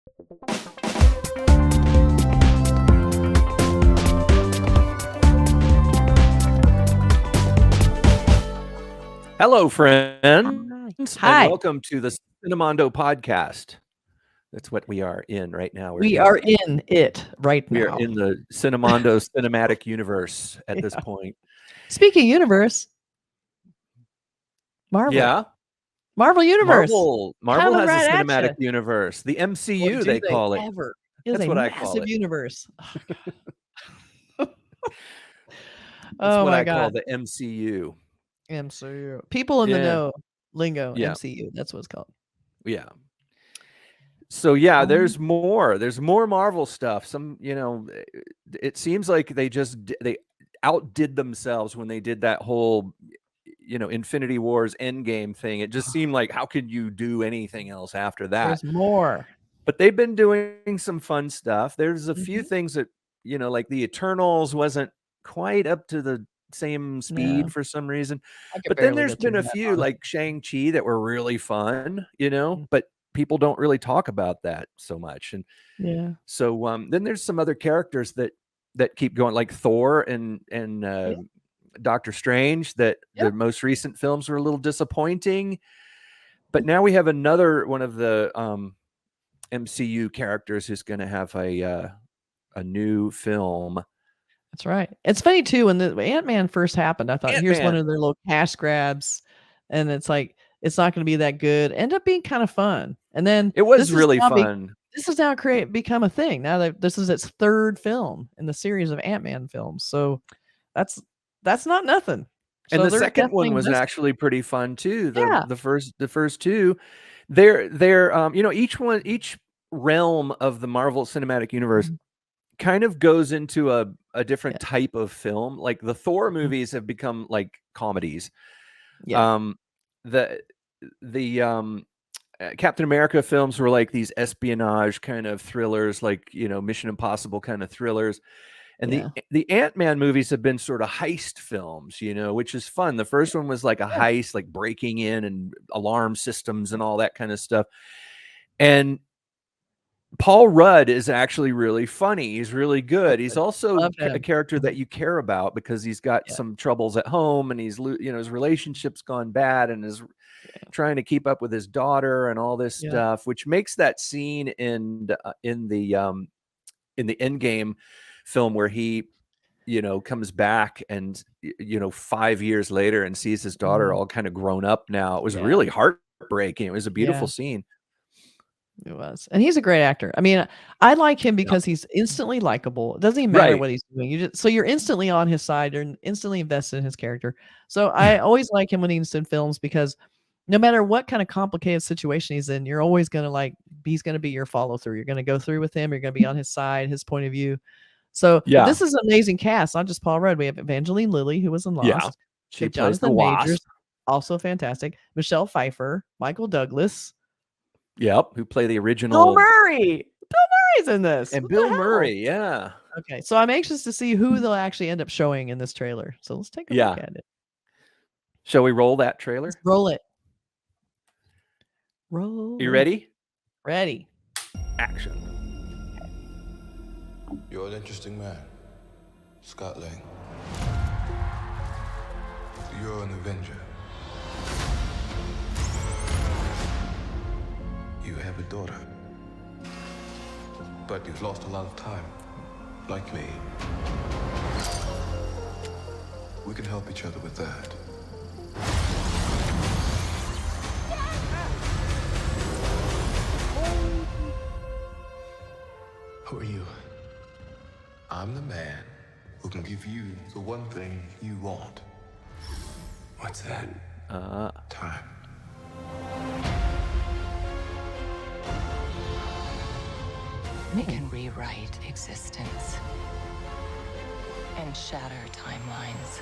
Hello, friends, Hi. and welcome to the Cinemondo podcast. That's what we are in right now. We are in it right We now. are in the Cinemondo cinematic universe at this point. Speaking of universe, Marvel. Yeah, Marvel Universe. Marvel Coming has right a at cinematic ya. universe. The Boy, MCU, do they call it. ever. It is That's a what I call massive it. universe. That's Oh what my I call God. the MCU. MCU. People in the Yeah. know lingo, Yeah. MCU. That's what it's called. Yeah. So yeah, there's more. There's more Marvel stuff. Some, it seems like they outdid themselves when they did that whole, Infinity Wars Endgame thing. It just seemed like, how could you do anything else after that? There's more. But they've been doing some fun stuff. There's a few things that, like the Eternals wasn't quite up to the same speed for some reason. But then there's been a few like Shang-Chi that were really fun, but people don't really talk about that so much. And so then there's some other characters that keep going, like Thor and Doctor Strange, that the most recent films were a little disappointing. But now we have another one of the MCU characters who's going to have a new film. That's right. It's funny too, when the Ant-Man first happened, I thought, here's one of their little cash grabs, and it's like, it's not going to be that good. End up being kind of fun. And then it was really fun. This has now become a thing. Now that this is its third film in the series of Ant-Man films. So that's not nothing. And so the second one was actually pretty fun too. The first two, they're each realm of the Marvel Cinematic Universe kind of goes into a different type of film. Like the Thor movies have become like comedies. The Captain America films were like these espionage kind of thrillers, like, Mission Impossible kind of thrillers. And the Ant-Man movies have been sort of heist films, which is fun. The first one was like a heist, like breaking in and alarm systems and all that kind of stuff. And Paul Rudd is actually really funny. He's really good. He's also a character that you care about because he's got some troubles at home, and he's, his relationship's gone bad, and is trying to keep up with his daughter and all this stuff, which makes that scene in the Endgame film where he, comes back and, 5 years later and sees his daughter all kind of grown up now. It was really heartbreaking. It was a beautiful scene. It was. And he's a great actor. I mean, I like him because he's instantly likable. It doesn't even matter what he's doing. So you're instantly on his side. You're instantly invested in his character. So I always like him when he's in films, because no matter what kind of complicated situation he's in, you're always going to he's going to be your follow through. You're going to go through with him. You're going to be on his side, his point of view. So this is an amazing cast. Not just Paul Rudd. We have Evangeline Lilly, who was in Lost. She plays the Wasp. Majors, also fantastic. Michelle Pfeiffer, Michael Douglas. Yep, who play the original. Bill Murray. Bill Murray's in this. And Bill Murray, Okay, so I'm anxious to see who they'll actually end up showing in this trailer. So let's take a look at it. Shall we roll that trailer? Let's roll it. Roll. You ready? Ready. Action. You're an interesting man, Scott Lang. You're an Avenger. You have a daughter, but you've lost a lot of time, like me. We can help each other with that. Who are you? I'm the man who can give you the one thing you want. What's that? Time. We can rewrite existence and shatter timelines.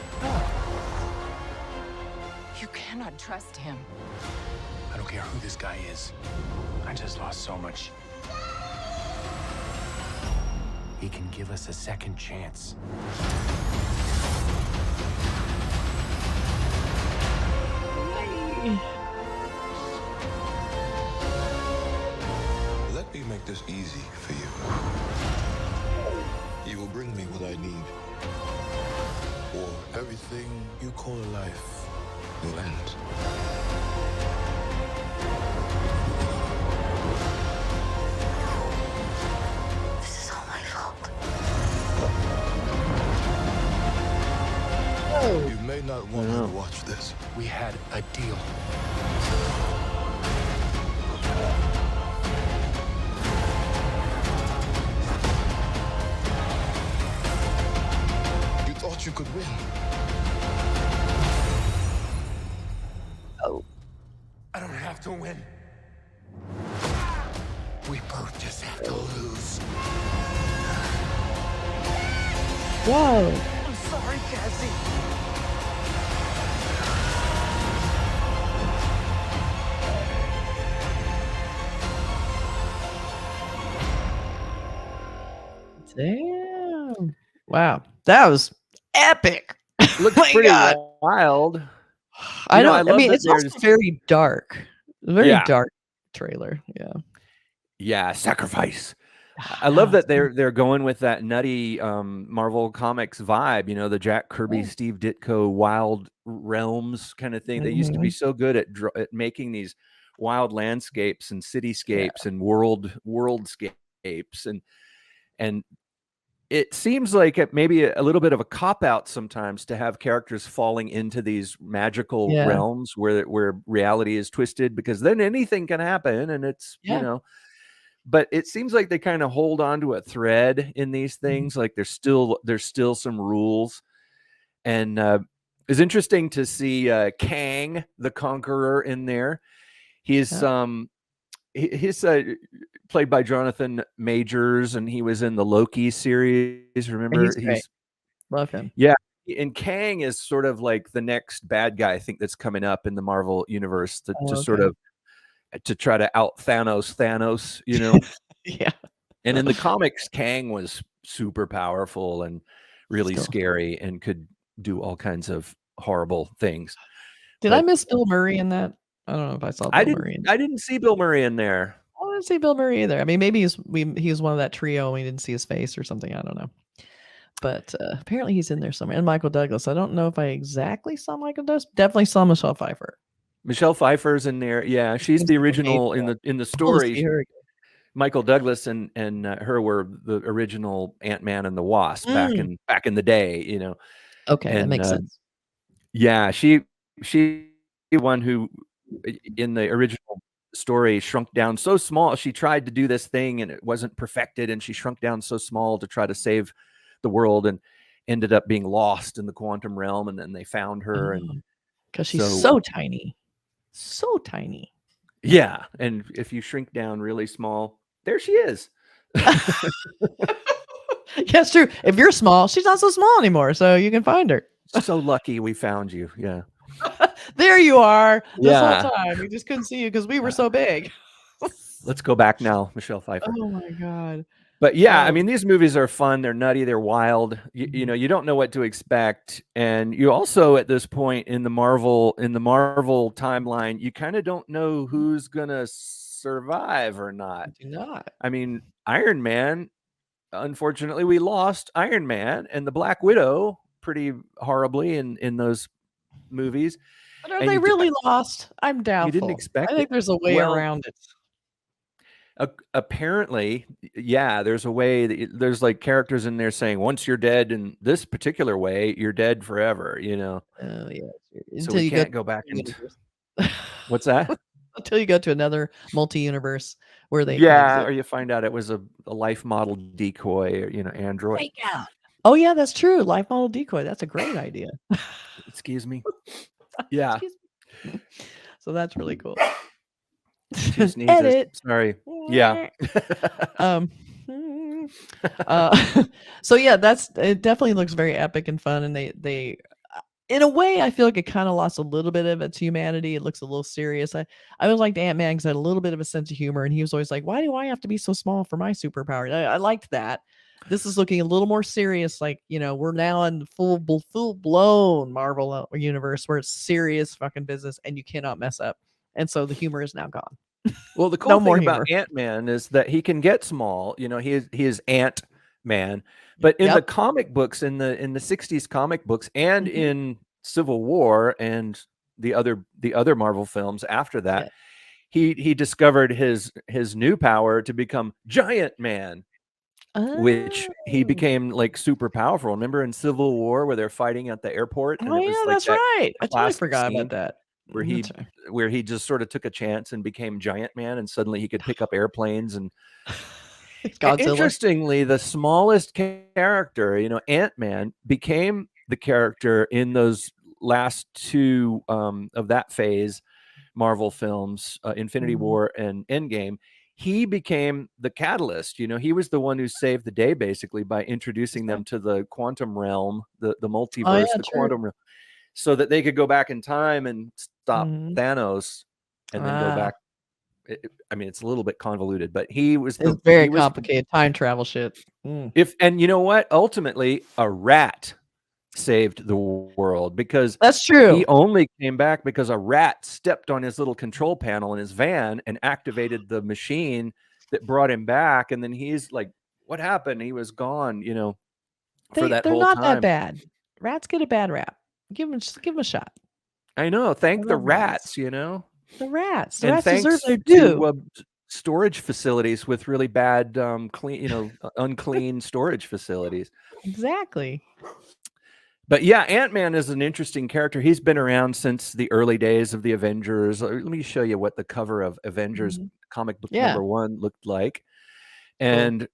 You cannot trust him. I don't care who this guy is. I just lost so much. He can give us a second chance. Let me make make this easy for you. You will bring me what I need, or everything you call a life will end. This is all my fault. You may not want me to watch this. We had a deal. You thought you could win. I don't have to win. We both just have to lose. Whoa. I'm sorry, Cassie. Damn. Wow. That was epic. Looks My pretty God. wild. I You know, know. I I love mean, that it's also there's very dark. Very yeah, dark trailer. Yeah. sacrifice. I love Ah, that they're going with that nutty Marvel Comics vibe, you know, the Jack Kirby, yeah. Steve Ditko, wild realms kind of thing. They used to be Mhm. so good at making these wild landscapes and Yeah. cityscapes and worldscapes, and it seems like it maybe a little bit of a cop out sometimes to have characters falling into these magical Yeah. realms where reality is twisted, because then anything can happen, and it's, you Yeah. know, but it seems like they kind of hold on to a thread in these Mhm. things. Like there's still some rules, and it's interesting to see Kang the Conqueror in there. He's Yeah. he's played by Jonathan Majors, and he was in the Loki series. He's Remember, great. he's Love him. yeah. And Kang is sort of like the next bad guy I think that's coming up in the Marvel universe to Oh, sort okay. of to try to out Thanos, you know. Yeah. And in the comics, Kang was super powerful and really Still. scary and could do all kinds of horrible things. Did I But miss Bill Murray in that? I don't know if I saw Bill Murray in I didn't see Bill Murray in there. I didn't see Bill Murray either. I mean, maybe he was one of that trio and we didn't see his face or something. I don't know. But apparently he's in there somewhere. And Michael Douglas. I don't know if I exactly saw Michael Douglas. Definitely saw Michelle Pfeiffer. Michelle Pfeiffer's in there. Yeah, She she's seems the like a main original girl. in the Cool to see story. her again. Michael Douglas and her were the original Ant-Man and the Wasp back Mm. in the day, you know. Okay, that And makes sense. yeah, she one who in the original story shrunk down so small. She tried to do this thing and it wasn't perfected, and she shrunk down so small to try to save the world and ended up being lost in the quantum realm, and then they found her. And Because she's so so tiny. So tiny. yeah, and if you shrink down really small, there she is. Yeah, it's true. If you're small, she's not so small anymore, so you can find her. So lucky we found you. Yeah. There you are. This Yeah. whole time. We just couldn't see you because we were so big. Let's go back now, Michelle Pfeiffer. Oh my God. But yeah, I mean, these movies are fun. They're nutty. They're wild. You know, you don't know what to expect, and you also at this point in the Marvel timeline, you kind of don't know who's gonna survive or not. Do not. I mean, Iron Man. Unfortunately, we lost Iron Man and the Black Widow pretty horribly in those movies. But are And they you really lost? I'm doubtful. didn't expect I think it. there's a way Well, around it. apparently, yeah, there's a way that there's like characters in there saying once you're dead in this particular way, you're dead forever, you know. Oh yeah. So Until we you can't go back to and what's that? until you go to another multi-universe where they can Yeah, exist. or you find out it was a life model decoy, or, you know, android. Fake out. Oh yeah, that's true. Life model decoy. That's a great idea. Excuse me. Yeah. Excuse me. So that's really cool. Two sneezes. Edit. Sorry. Yeah. So yeah, it definitely looks very epic and fun, and they in a way I feel like it kind of lost a little bit of its humanity. It looks a little serious. I always liked Ant-Man because I had a little bit of a sense of humor, and he was always like, why do I have to be so small for my superpowers? I liked that. This is looking a little more serious, like, you know, we're now in full blown Marvel universe where it's serious fucking business and you cannot mess up, and so the humor is now gone. Well, the cool No more thing about humor. Ant-Man is that he can get small. You know, he is Ant-Man. But in the Yep. comic books, in the 60s comic books, and Mhm. in Civil War and the other Marvel films after that, Yeah. he discovered his new power to become Giant Man, which he Oh. became like super powerful. Remember in Civil War where they're fighting at the airport, and Oh, it was yeah, like that's that right. I totally classic forgot scene about that. where That's right. he just sort of took a chance and became Giant Man, and suddenly he could pick up airplanes. And Godzilla. interestingly, the smallest character, you know, Ant-Man, became the character in those last two of that phase Marvel films, Infinity Mhm. War and Endgame. He became the catalyst. You know, he was the one who saved the day basically by introducing That's right. them to the quantum realm, the Oh, multiverse, yeah, the true. quantum realm, so that they could go back in time and stop Mhm. Thanos, and then go Ah, back. I mean, it's a little bit convoluted, but it's very complicated time travel shit. Mm. and you know what? Ultimately, a rat saved the world, because That's he true. only came back because a rat stepped on his little control panel in his van and activated the machine that brought him back. And then he's like, what happened? He was gone, you know, for that They're whole not that time. bad. Rats get a bad rap. Give them a shot. I know. I Thank the love rats. rats, you know, The rats. The and rats deserve thanks their to due. storage facilities with really bad, clean, you know, unclean storage facilities. Exactly. But yeah, Ant-Man is an interesting character. He's been around since the early days of the Avengers. Let me show you what the cover of Avengers Mhm. comic book Yeah. #1 looked like. Cool. And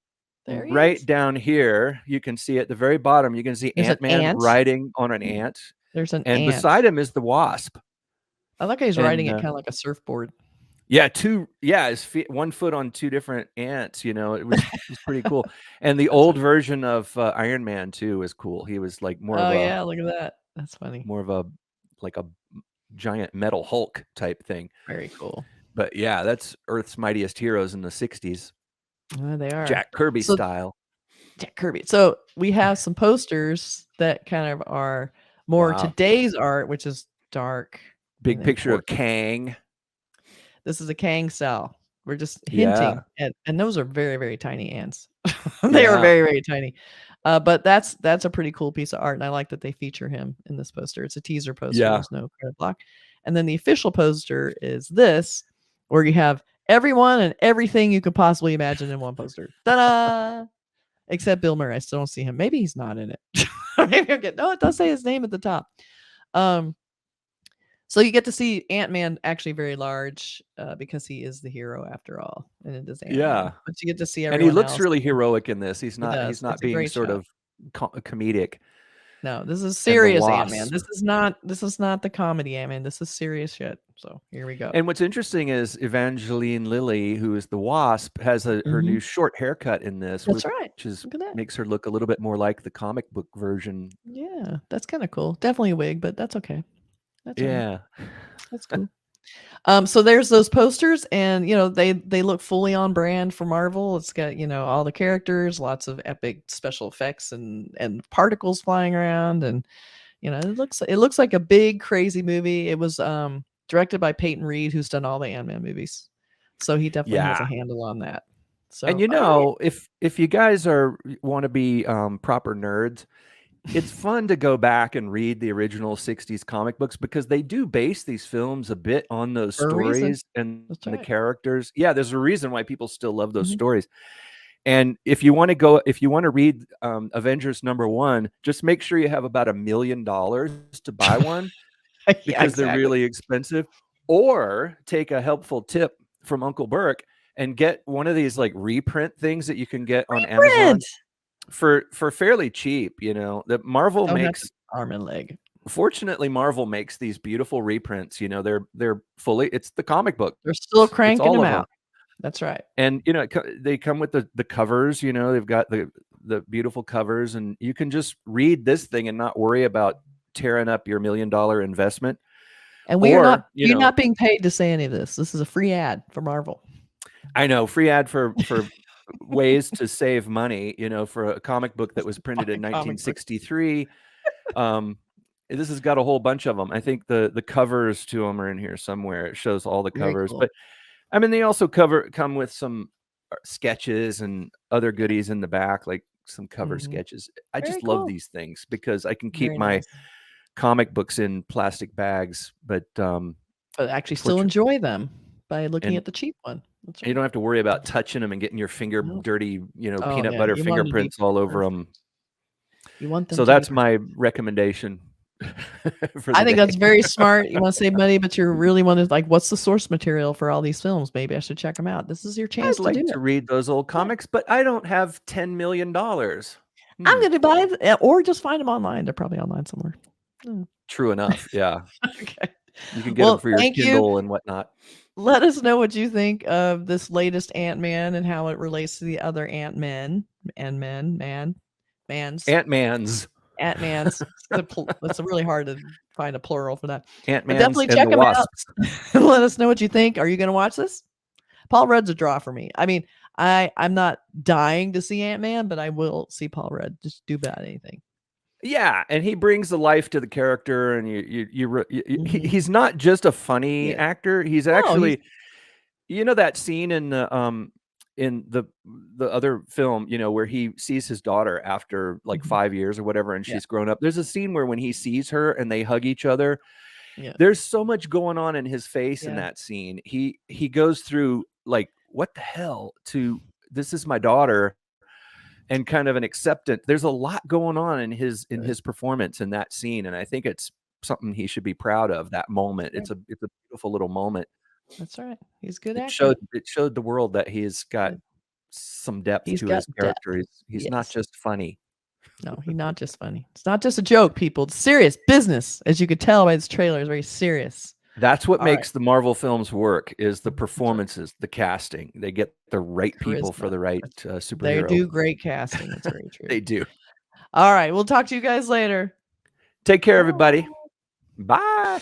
There he right is. down here, you can see at the very bottom, you can see There's an Ant-Man ant. riding on an ant, There's an and beside ant. him is the Wasp. I like how he's riding And it kinda like a surfboard. his feet, 1 foot on 2 different ants, you know, it was pretty cool. And the That's old funny. version of Iron Man too was cool. He was like Oh, yeah, look at that. That's funny. more of a like a giant metal Hulk type thing. Very cool. But yeah, that's Earth's Mightiest Heroes in the 60s, They are. Jack Kirby So style. Jack Kirby. So we have some posters that kind of are more Wow. today's art, which is dark Big and picture of important. Kang. This is a Kang cell. We're just Yeah. hinting at, and those are very, very tiny ants. They are Yeah. very, very tiny. But that's a pretty cool piece of art, and I like that they feature him in this poster. It's a teaser poster. Yeah. There's no credit block. And then the official poster is this, where you have everyone and everything you could possibly imagine in one poster. Ta-da! Except Bill Murray. I still don't see him. Maybe he's not in it. Maybe I'll get no, it does say his name at the top. So you get to see Ant-Man actually very large, because he is the hero after all, and it is Ant-Man. Yeah. But you get to see And he everyone looks else. really heroic in this. He's He does. not It's a being great sort shot. of comedic. No, this is And the serious Ant-Man. Wasp. This is not the comedy Ant-Man. This is serious shit. So here we go. And what's interesting is Evangeline Lilly, who is the Wasp, has her new short haircut in this, That's right. which is Look at that. makes her look a little bit more like the comic book version. Yeah, that's kind of cool. Definitely a wig, but that's okay. That's all right. Yeah. That's cool. So there's those posters, and they look fully on brand for Marvel. It's got all the characters, lots of epic special effects and particles flying around, and it looks like a big crazy movie. It was directed by Peyton Reed, who's done all the Ant-Man movies, so he definitely has a Yeah. handle on that. And So all right. if you guys want to be proper nerds, it's fun to go back and read the original 60s comic books, because they do base these films a bit on those For a reason. stories and That's the right. characters. Yeah, there's a reason why people still love those Mhm. stories. And if you want to read Avengers #1, just make sure you have about $1 million to buy one, Yeah, because they're exactly. really expensive. Or take a helpful tip from Uncle Burk and get one of these like reprint things that you can get on Amazon Reprint! for fairly cheap. You know, that Marvel Don't have to makes. arm and leg. Fortunately, Marvel makes these beautiful reprints. You know, they're fully. It's the comic book. They're still It's cranking all them of them. out. That's right. And they come with the covers. You know, they've got the beautiful covers, and you can just read this thing and not worry about tearing up your $1 million investment. And we are not. Or, You're not being paid to say any of this. This is a free ad for Marvel. I know, free ad for ways to save money, for a comic book that was printed in Comic book. 1963. This has got a whole bunch of them. I think the covers to them are in here somewhere. It shows all the Very covers. cool. But I mean, they also come with some sketches and other goodies in the back, like some cover sketches. I Very just love cool. these things because I can keep Very my nice. comic books in plastic bags, but actually still enjoy them by looking and at the cheap one. That's you right. don't have to worry about touching them and getting your finger No. dirty, you know, Oh, peanut yeah, butter you want 'em to be fingerprints all over perfect. them. You want them So to be that's perfect. my recommendation for I the think day. that's very smart. You wanna save money, but you really wanna like, what's the source material for all these films? Maybe I should check them out. This is your chance I'd to do like it. to read those old Yeah. comics, but I don't have $10 million. I'm gonna buy or just find them online. They're probably online somewhere. True enough. Yeah. Okay. You can get them for your thank you. Kindle and whatnot. Let us know what you think of this latest Ant-Man and how it relates to the other Ant-Men and Ant-Mans. It's really hard to find a plural for that. But Ant-Mans definitely and check the them out. Wasps. Let us know what you think. Are you going to watch this? Paul Rudd's a draw for me. I mean, I'm not dying to see Ant-Man, but I will see Paul Rudd just do about anything. Yeah, and he brings the life to the character, and he's not just a funny actor. He's actually, you know, that scene in the other film, you know, where he sees his daughter after like 5 years or whatever, and she's grown up. There's a scene where when he sees her and they hug each other, there's so much going on in his face in that scene. He goes through like, what the hell, to this is my daughter, and kind of an acceptance. There's a lot going on in his performance in that scene, and I think it's something he should be proud of. That moment, it's a beautiful little moment. That's right. He's a good It actor. showed the world that he's got some depth to his character. He's not just funny. No, he's not just funny. It's not just a joke, people. It's serious business, as you could tell by this trailer. It's very serious. That's what makes the Marvel films work, is the performances, the casting. They get the right people for the right superhero. They do great casting. That's very true. They do. All right. We'll talk to you guys later. Take care, everybody. Bye.